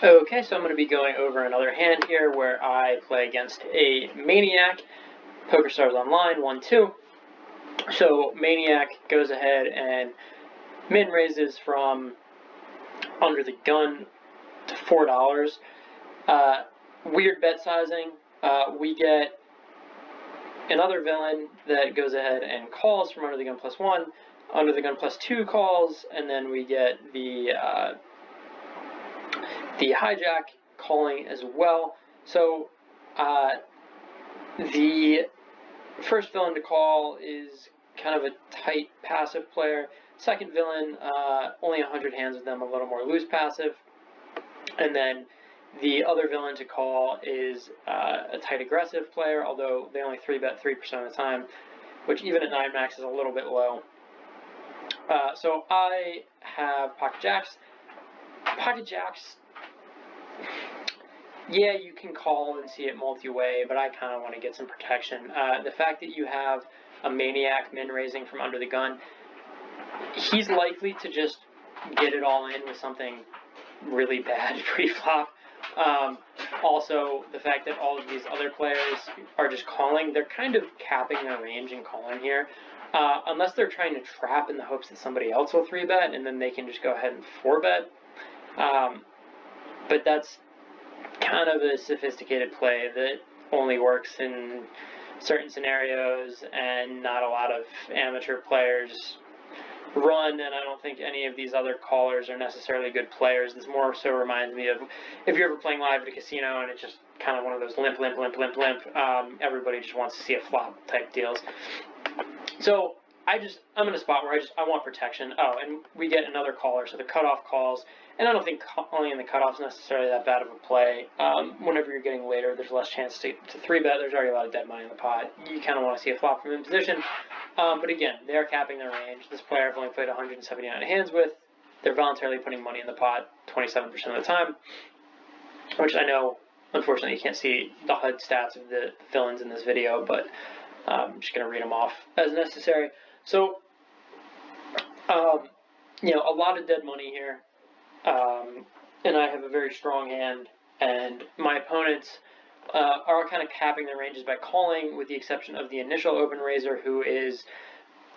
Okay, so I'm going to be going over another hand here where I play against a Maniac, PokerStars Online, 1-2. So Maniac goes ahead and min raises from under the gun to $4. Weird bet sizing. We get another villain that goes ahead and calls from under the gun +1, under the gun +2 calls, and then we get the hijack calling as well. So the first villain to call is kind of a tight passive player. Second villain, only 100 hands with them, a little more loose passive. And then the other villain to call is a tight aggressive player, although they only 3-bet 3% of the time, which even at 9 max is a little bit low. So I have pocket jacks. Pocket jacks, yeah, you can call and see it multi-way, but I kind of want to get some protection. The fact that you have a Maniac min raising from under the gun, he's likely to just get it all in with something really bad pre-flop. Also, the fact that all of these other players are just calling, they're kind of capping their range and calling here. Unless they're trying to trap in the hopes that somebody else will 3-bet, and then they can just go ahead and 4-bet. But that's kind of a sophisticated play that only works in certain scenarios, and not a lot of amateur players run, and I don't think any of these other callers are necessarily good players. This more so reminds me of if you're ever playing live at a casino and it's just kind of one of those limp, everybody just wants to see a flop type deals. So I'm in a spot where I want protection. Oh, and we get another caller, so the cutoff calls, and I don't think calling in the cutoff is necessarily that bad of a play. Whenever you're getting later, there's less chance to 3-bet. There's already a lot of dead money in the pot. You kind of want to see a flop from in position. But again, they're capping their range. This player I've only played 179 hands with. They're voluntarily putting money in the pot 27% of the time, which I know, unfortunately, you can't see the HUD stats of the villains in this video, but I'm just going to read them off as necessary. So, a lot of dead money here, and I have a very strong hand, and my opponents are kind of capping their ranges by calling, with the exception of the initial open raiser, who is,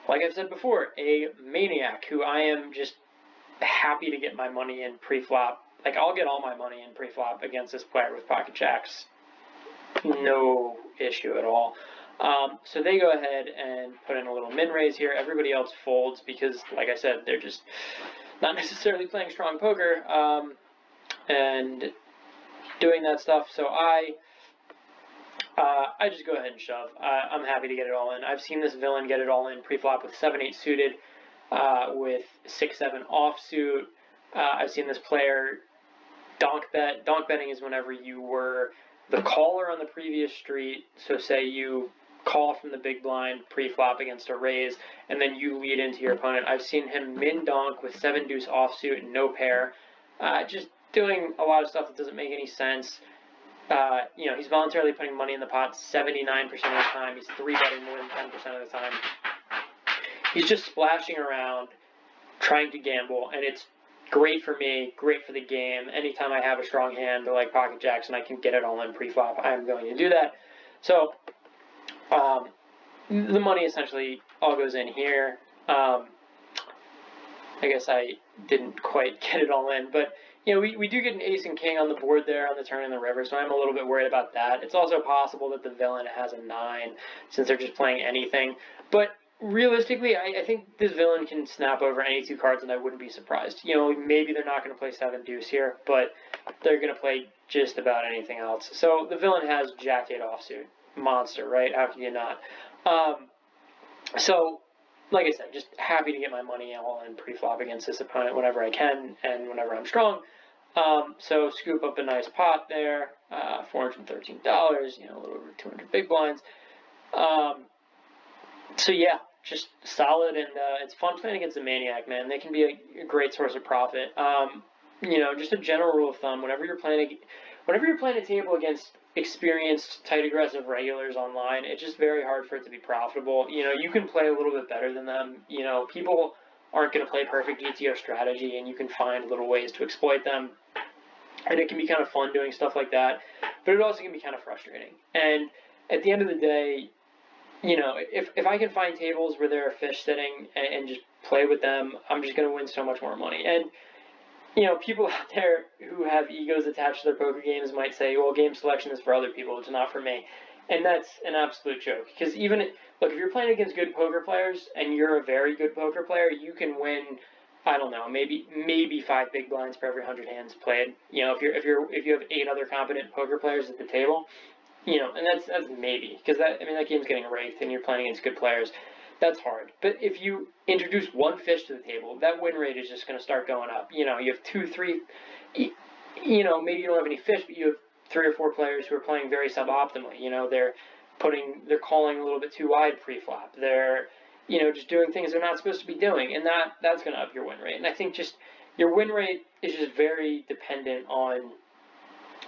like I've said before, a Maniac, who I am just happy to get my money in pre-flop. Like, I'll get all my money in pre-flop against this player with pocket jacks. No issue at all. So they go ahead and put in a little min raise here. Everybody else folds because, like I said, they're just not necessarily playing strong poker and doing that stuff. So I just go ahead and shove. I'm happy to get it all in. I've seen this villain get it all in pre-flop with 7-8 suited, with 6-7 offsuit. I've seen this player donk bet. Donk betting is whenever you were the caller on the previous street. So say you call from the big blind pre-flop against a raise, and then you lead into your opponent. I've seen him min donk with 7-deuce offsuit and no pair, just doing a lot of stuff that doesn't make any sense. He's voluntarily putting money in the pot 79% of the time. He's 3-betting more than 10% of the time. He's just splashing around, trying to gamble, and it's great for me, great for the game. Anytime I have a strong hand like pocket jacks and I can get it all in pre-flop, I'm going to do that. So the money essentially all goes in here. I guess I didn't quite get it all in, but we do get an ace and king on the board there on the turn in the river, so I'm a little bit worried about that. It's also possible that the villain has a 9 since they're just playing anything, but realistically, I think this villain can snap over any 2 cards, and I wouldn't be surprised. Maybe they're not going to play 7-deuce here, but they're going to play just about anything else. So the villain has Jack-8 offsuit. Monster, right? How can you not? So, like I said, just happy to get my money all in pre-flop against this opponent whenever I can and whenever I'm strong. So scoop up a nice pot there, $413, a little over 200 big blinds. So yeah, just solid, and it's fun playing against a Maniac, man. They can be a great source of profit. Just a general rule of thumb: whenever you're playing a table against experienced, tight, aggressive regulars online, it's just very hard for it to be profitable. You can play a little bit better than them. People aren't going to play perfect GTO strategy, and you can find little ways to exploit them. and it can be kind of fun doing stuff like that, but it also can be kind of frustrating. And at the end of the day, if I can find tables where there are fish sitting and just play with them, I'm just going to win so much more money. And people out there who have egos attached to their poker games might say, well, game selection is for other people, it's not for me. And that's an absolute joke. Because look, if you're playing against good poker players and you're a very good poker player, you can win, I don't know, maybe 5 big blinds per every 100 hands played. If you have 8 other competent poker players at the table, and that's maybe, because that game's getting raked and you're playing against good players. That's hard. But if you introduce one fish to the table, that win rate is just going to start going up. You have 2, 3, maybe you don't have any fish, but you have 3 or 4 players who are playing very suboptimally. They're calling a little bit too wide pre-flop. They're, just doing things they're not supposed to be doing, and that's going to up your win rate. And I think just your win rate is just very dependent on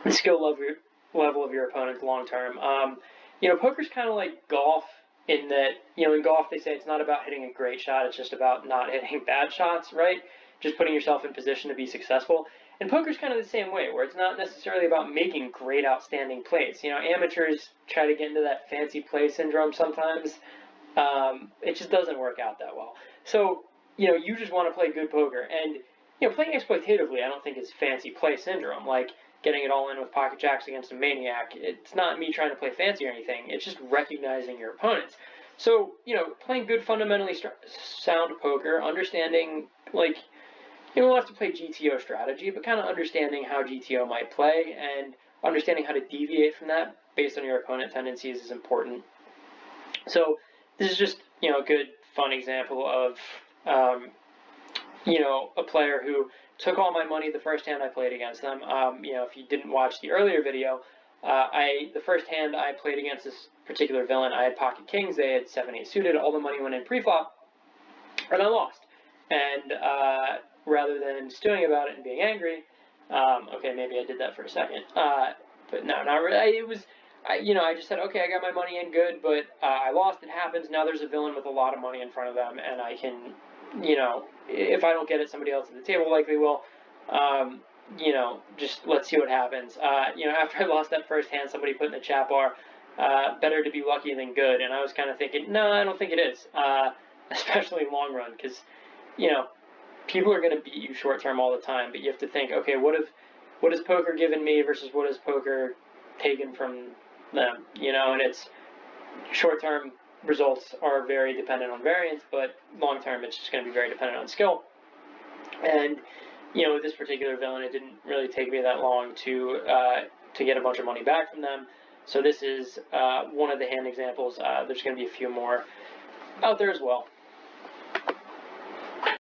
the skill level of your opponent long term. Poker's kind of like golf in that, in golf they say it's not about hitting a great shot, it's just about not hitting bad shots, right? Just putting yourself in position to be successful. And poker's kind of the same way, where it's not necessarily about making great, outstanding plays. Amateurs try to get into that fancy play syndrome sometimes. It just doesn't work out that well. So, you just want to play good poker. And, playing exploitatively, I don't think it's fancy play syndrome. Like, getting it all in with pocket jacks against a maniac. It's not me trying to play fancy or anything. It's just recognizing your opponents. So, playing good, fundamentally sound poker, understanding, like, you don't have to play GTO strategy, but kind of understanding how GTO might play and understanding how to deviate from that based on your opponent tendencies is important. So, this is just, a good, fun example of, a player who took all my money the first hand I played against them. If you didn't watch the earlier video, the first hand I played against this particular villain, I had pocket kings, they had 7-8 suited, all the money went in pre-flop, and I lost. And rather than stewing about it and being angry, okay, maybe I did that for a second, but no, not really. I just said, okay, I got my money in good, but I lost, it happens, now there's a villain with a lot of money in front of them, and I can, if I don't get it, somebody else at the table likely will. Just let's see what happens. After I lost that first hand, somebody put in the chat bar, better to be lucky than good, and I was kind of thinking, no, I don't think it is, especially long run, because, people are going to beat you short term all the time, but you have to think, okay, what has poker given me versus what has poker taken from them, and it's short term results are very dependent on variance, but long term it's just going to be very dependent on skill. And with this particular villain, it didn't really take me that long to get a bunch of money back from them. So this is one of the hand examples. There's going to be a few more out there as well.